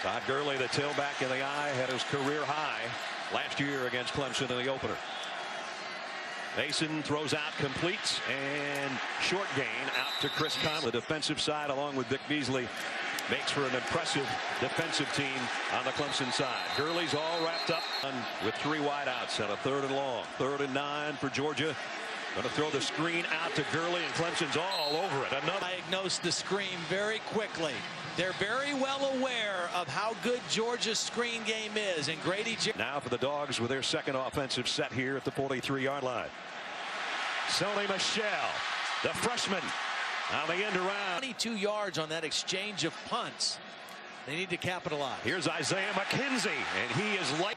Todd Gurley, the tailback in the eye, had his career high last year against Clemson in the opener. Mason throws out, completes, and short gain out to Chris Conley. The defensive side, along with Vic Beasley, makes for an impressive defensive team on the Clemson side. Gurley's all wrapped up with 3 wideouts and a 3rd and long. 3rd and 9 for Georgia. Going to throw the screen out to Gurley, and Clemson's all over it. Diagnose the screen very quickly. They're very well aware of how good Georgia's screen game is. And Grady now for the Dogs with their second offensive set here at the 43-yard line. Sony Michel, the freshman, on the end around. 22 yards on that exchange of punts. They need to capitalize. Here's Isaiah McKenzie, and he is light.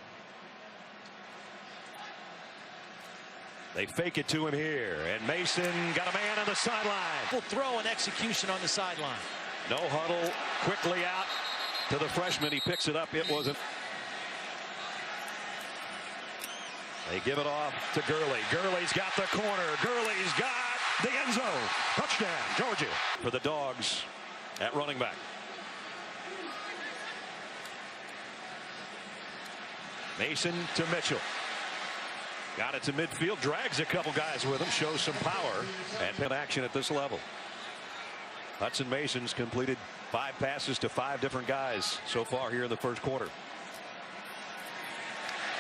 They fake it to him here, and Mason got a man on the sideline. Full throw and execution on the sideline. No huddle, quickly out to the freshman. He picks it up. It wasn't. They give it off to Gurley. Gurley's got the corner. Gurley's got the end zone. Touchdown, Georgia. For the Dogs at running back. Mason to Mitchell. Got it to midfield. Drags a couple guys with him. Shows some power and pin action at this level. Hudson Mason's completed 5 passes to 5 different guys so far here in the first quarter.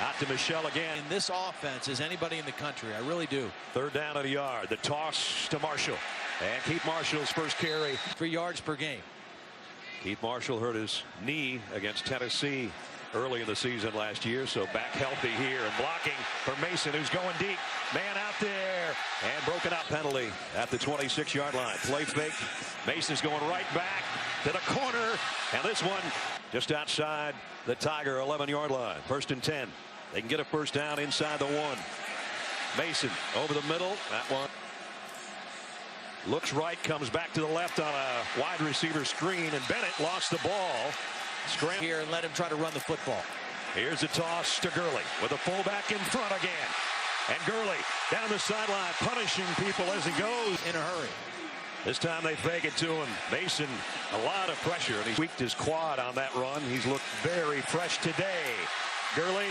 Out to Michel again. In this offense is anybody in the country. I really do. 3rd down at a yard. The toss to Marshall. And Keith Marshall's first carry. 3 yards per game. Keith Marshall hurt his knee against Tennessee early in the season last year, so back healthy here, and blocking for Mason, who's going deep. Man out there, and broken up. Penalty at the 26-yard line. Play fake. Mason's going right back to the corner, and this one just outside the Tiger 11-yard line. 1st and 10. They can get a first down inside the 1. Mason over the middle. That one looks right, comes back to the left on a wide receiver screen, and Bennett lost the ball. Scram here and let him try to run the football. Here's a toss to Gurley with a fullback in front again. And Gurley down the sideline, punishing people as he goes in a hurry. This time they fake it to him. Mason, a lot of pressure, and he tweaked his quad on that run. He's looked very fresh today. Gurley,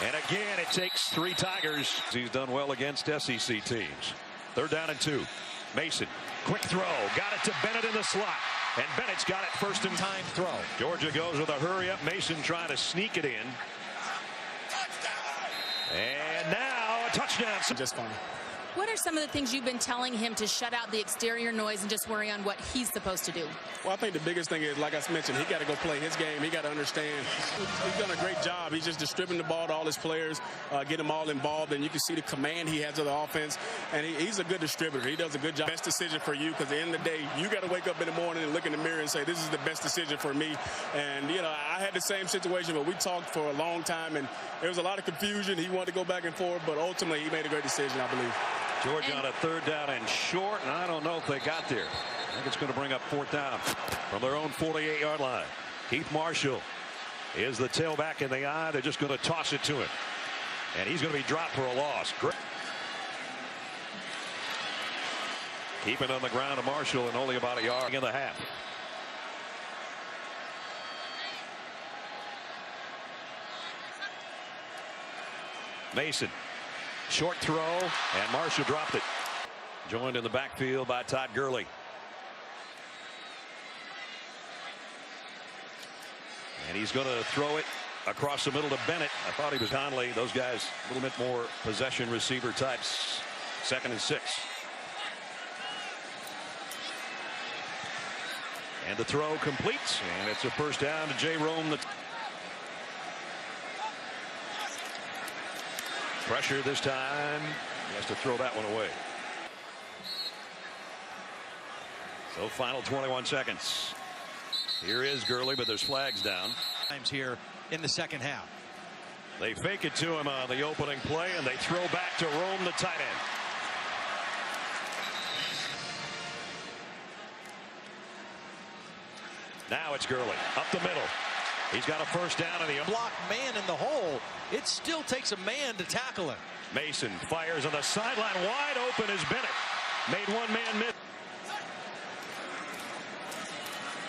and again it takes 3 Tigers. He's done well against SEC teams. 3rd down and 2. Mason, quick throw, got it to Bennett in the slot. And Bennett's got it 1st and time throw. Georgia goes with a hurry up. Mason trying to sneak it in. And now a touchdown. Just fine. What are some of the things you've been telling him to shut out the exterior noise and just worry on what he's supposed to do? Well, I think the biggest thing is, like I mentioned, he got to go play his game. He got to understand. He's done a great job. He's just distributing the ball to all his players, get them all involved, and you can see the command he has of the offense. And he's a good distributor. He does a good job. Best decision for you, because at the end of the day, you got to wake up in the morning and look in the mirror and say, this is the best decision for me. And, you know, I had the same situation, but we talked for a long time, and there was a lot of confusion. He wanted to go back and forth, but ultimately he made a great decision, I believe. Georgia on a 3rd down and short, and I don't know if they got there. I think it's going to bring up 4th down from their own 48-yard line. Keith Marshall is the tailback in the eye. They're just going to toss it to him, and he's going to be dropped for a loss. Keeping on the ground to Marshall, and only about a yard in the half. Mason. Short throw, and Marshall dropped it. Joined in the backfield by Todd Gurley. And he's going to throw it across the middle to Bennett. I thought he was Conley. Those guys a little bit more possession receiver types. 2nd and 6. And the throw completes, and it's a first down to Jerome. Pressure this time. He has to throw that one away. So final 21 seconds. Here is Gurley, but there's flags down. Times here in the 2nd half. They fake it to him on the opening play, and they throw back to Rome, the tight end. Now it's Gurley up the middle. He's got a first down in the block man in the hole. It still takes a man to tackle him. Mason fires on the sideline. Wide open is Bennett. Made one man miss.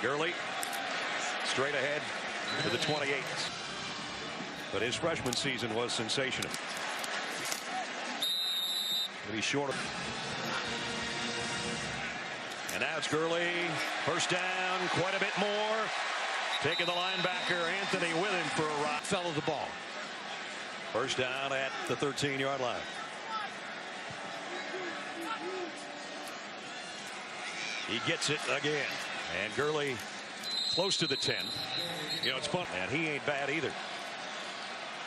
Gurley straight ahead. to the 28. But his freshman season was sensational. Maybe short. And now it's Gurley. First down, quite a bit more. Taking the linebacker, Anthony, with him for a ride. Fell of the ball. First down at the 13-yard line. He gets it again. And Gurley close to the 10. You know, it's fun. And he ain't bad either.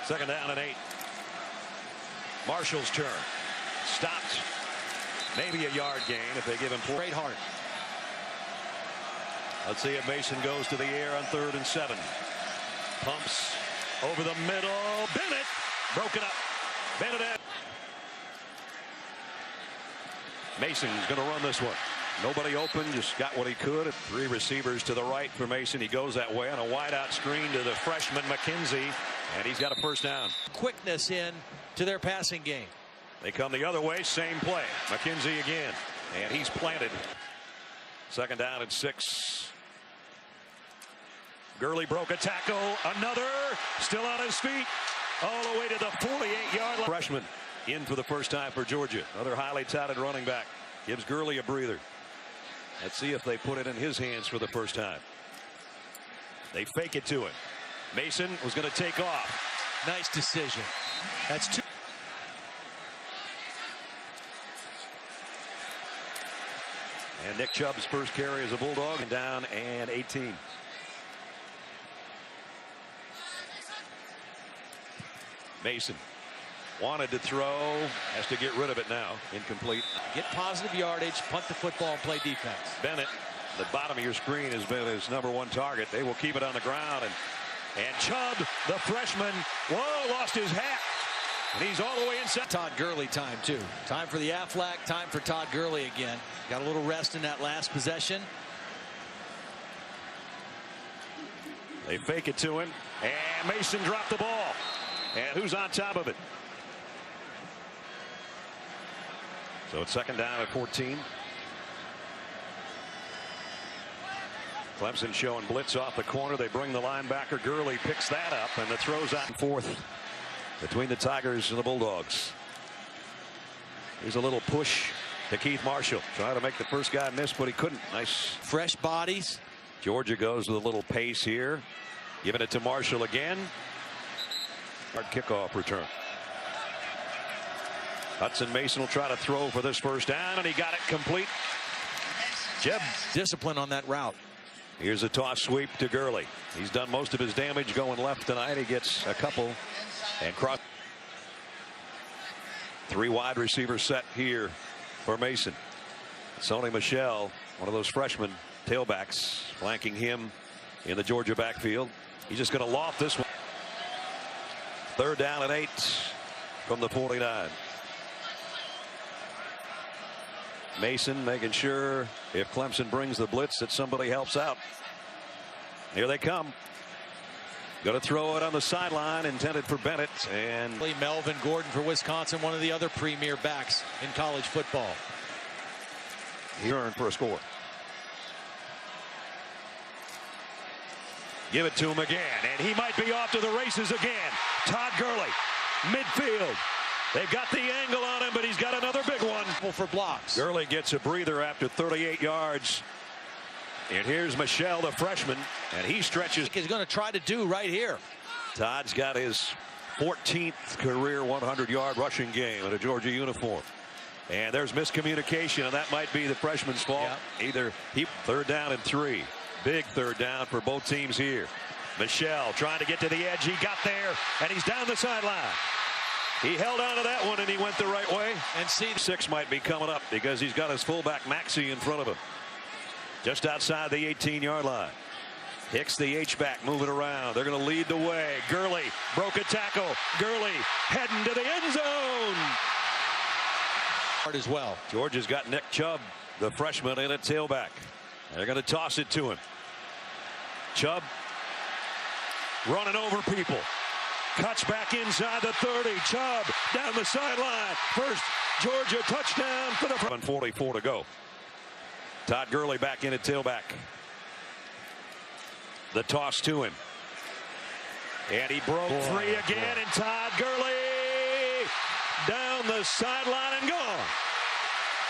Second down and 8. Marshall's turn. Stopped. Maybe a yard gain if they give him 4. Great heart. Let's see if Mason goes to the air on 3rd and 7. Pumps over the middle. Bennett broken up. Bennett in. Mason's going to run this one. Nobody open, just got what he could. 3 receivers to the right for Mason. He goes that way on a wideout screen to the freshman McKenzie, and he's got a first down. Quickness in to their passing game. They come the other way, same play. McKenzie again, and he's planted. Second down and 6. Gurley broke a tackle. Another, still on his feet, all the way to the 48-yard line. Freshman in for the first time for Georgia. Another highly touted running back. Gives Gurley a breather. Let's see if they put it in his hands for the first time. They fake it to him. Mason was going to take off. Nice decision. That's 2. And Nick Chubb's first carry as a Bulldog, and down and 18. Mason wanted to throw, has to get rid of it now. Incomplete. Get positive yardage, punt the football, and play defense. Bennett, the bottom of your screen, has been his #1 target. They will keep it on the ground. And Chubb, the freshman, whoa, lost his hat. And he's all the way inside. Todd Gurley time, too. Time for the Aflac, time for Todd Gurley again. Got a little rest in that last possession. They fake it to him. And Mason dropped the ball. And who's on top of it? So it's second down at 14. Clemson showing blitz off the corner. They bring the linebacker. Gurley picks that up, and the throw's out. 4th between the Tigers and the Bulldogs. Here's a little push to Keith Marshall. Trying to make the first guy miss, but he couldn't. Nice. Fresh bodies. Georgia goes with a little pace here. Giving it to Marshall again. Hard kickoff return. Hudson Mason will try to throw for this first down, and he got it complete. Jeb. Discipline on that route. Here's a toss sweep to Gurley. He's done most of his damage going left tonight. He gets a couple and cross. 3 wide receiver set here for Mason. Sony Michel, one of those freshman tailbacks, flanking him in the Georgia backfield. He's just going to loft this one. 3rd down and 8 from the 49. Mason making sure if Clemson brings the blitz that somebody helps out. Here they come. Going to throw it on the sideline, intended for Bennett. And Melvin Gordon for Wisconsin, one of the other premier backs in college football. He earned for a score. Give it to him again, and he might be off to the races again. Todd Gurley, midfield. They've got the angle on him, but he's got another big one. For blocks. Gurley gets a breather after 38 yards. And here's Michel, the freshman, and he stretches. He's going to try to do right here. Todd's got his 14th career 100-yard rushing game in a Georgia uniform. And there's miscommunication, and that might be the freshman's fault. Yep. Either he 3rd down and 3. Big 3rd down for both teams here. Michel trying to get to the edge. He got there, and he's down the sideline. He held on to that one, and he went the right way. And see, 6 might be coming up because he's got his fullback Maxey in front of him. Just outside the 18-yard line. Hicks, the H-back, moving around. They're going to lead the way. Gurley broke a tackle. Gurley heading to the end zone. As well. Georgia's got Nick Chubb, the freshman, in at tailback. They're going to toss it to him. Chubb running over people. Cuts back inside the 30. Chubb down the sideline. First Georgia touchdown for the 44 to go. Todd Gurley back in at tailback. The toss to him. And he broke free again, and Todd Gurley down the sideline and gone.